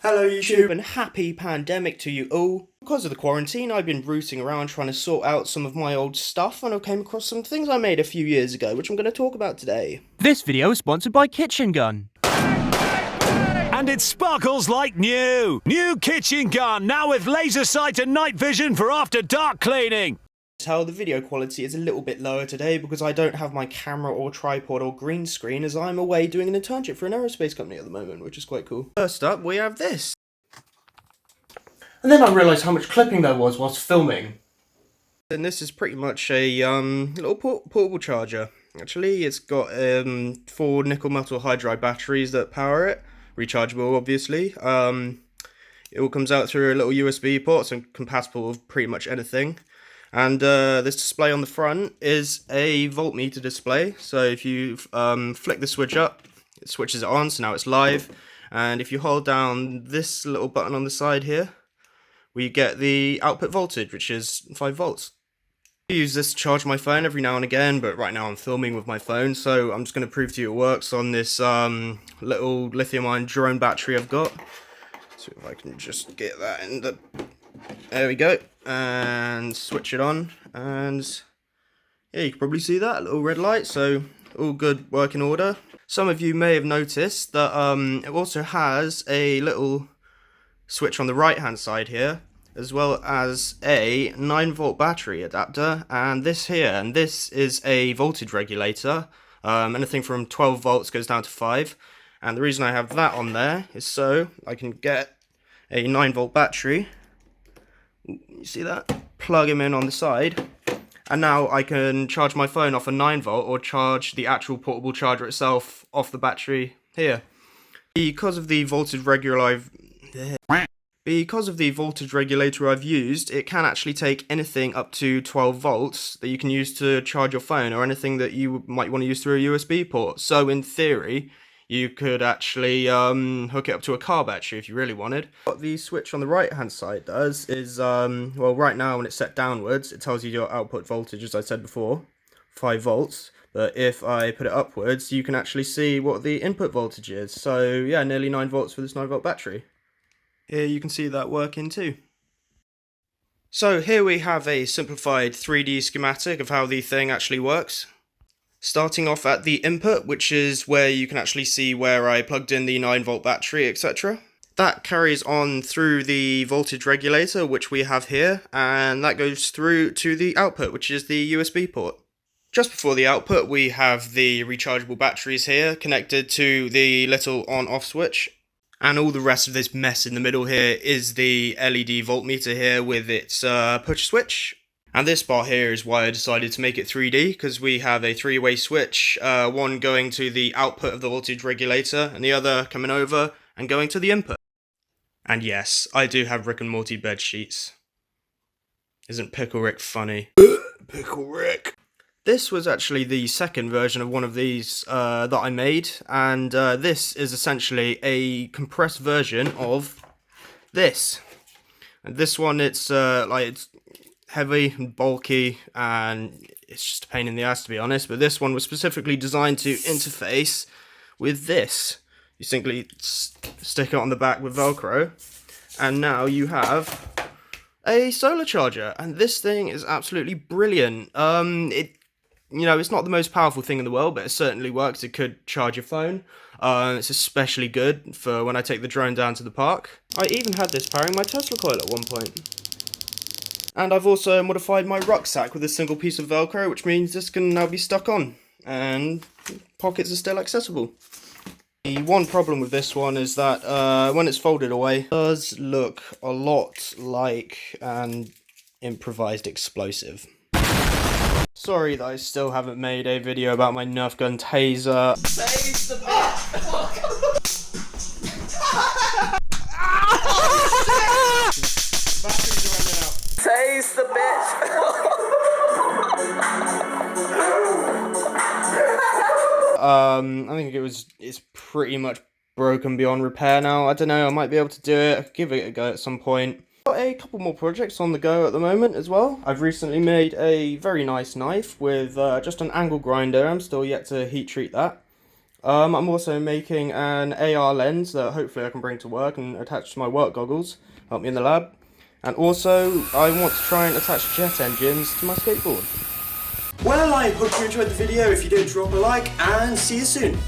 Hello YouTube and happy pandemic to you all. Because of the quarantine, I've been rooting around trying to sort out some of my old stuff and I came across some things I made a few years ago, which I'm going to talk about today. This video is sponsored by Kitchen Gun. And it sparkles like new! New Kitchen Gun, now with laser sight and night vision for after dark cleaning! The video quality is a little bit lower today because I don't have my camera or tripod or green screen as I'm away doing an internship for an aerospace company at the moment, which is quite cool. First up, we have this. And then I realised how much clipping there was whilst filming. And this is pretty much a little portable charger. Actually, it's got 4 nickel metal hydride batteries that power it. Rechargeable, obviously. It all comes out through a little USB port, so compatible with pretty much anything. And this display on the front is a voltmeter display. So if you flick the switch up, it switches it on, so now it's live. And if you hold down this little button on the side here, we get the output voltage, which is 5 volts. I use this to charge my phone every now and again, but right now I'm filming with my phone, so I'm just going to prove to you it works on this little lithium-ion drone battery I've got. So if I can just get that in the... There we go, and switch it on, and yeah, you can probably see that, a little red light, so all good, working order. Some of you may have noticed that it also has a little switch on the right hand side here, as well as a 9-volt battery adapter, and this is a voltage regulator. Anything from 12 volts goes down to 5, and the reason I have that on there is so I can get a 9-volt battery. You see that? Plug him in on the side, and now I can charge my phone off a 9-volt or charge the actual portable charger itself off the battery here. Because of the voltage regulator I've used, it can actually take anything up to 12 volts that you can use to charge your phone, or anything that you might want to use through a USB port. So in theory, you could actually hook it up to a car battery if you really wanted. What the switch on the right hand side does is, well, right now when it's set downwards, it tells you your output voltage, as I said before, 5 volts. But if I put it upwards, you can actually see what the input voltage is. So yeah, nearly 9 volts for this 9-volt battery. Here you can see that working too. So here we have a simplified 3D schematic of how the thing actually works. Starting off at the input, which is where you can actually see where I plugged in the 9-volt battery, etc. That carries on through the voltage regulator, which we have here, and that goes through to the output, which is the USB port. Just before the output, we have the rechargeable batteries here, connected to the little on-off switch. And all the rest of this mess in the middle here is the LED voltmeter here with its push switch. And this part here is why I decided to make it 3D, because we have a 3-way switch, one going to the output of the voltage regulator, and the other coming over and going to the input. And yes, I do have Rick and Morty bed sheets. Isn't Pickle Rick funny? Pickle Rick! This was actually the second version of one of these that I made, and this is essentially a compressed version of this. And this one, it's it's heavy and bulky, and it's just a pain in the ass, to be honest, but this one was specifically designed to interface with this. You simply stick it on the back with Velcro, and now you have a solar charger, and this thing is absolutely brilliant. It's not the most powerful thing in the world, but it certainly works. It could charge your phone. It's especially good for when I take the drone down to the park. I even had this powering my Tesla-coil at one point. And I've also modified my rucksack with a single piece of Velcro, which means this can now be stuck on, and pockets are still accessible. The one problem with this one is that when it's folded away, it does look a lot like an improvised explosive. Sorry that I still haven't made a video about my Nerf gun taser. Tase the bitch! Batteries are running out. Tase the bitch! I think it's pretty much broken beyond repair now. I don't know, I might be able to do it. I could give it a go at some point. Got a couple more projects on the go at the moment as well. I've recently made a very nice knife with just an angle grinder. I'm still yet to heat treat that. I'm also making an AR lens that hopefully I can bring to work and attach to my work goggles, help me in the lab. And also, I want to try and attach jet engines to my skateboard. Well, I hope you enjoyed the video. If you did, drop a like and see you soon.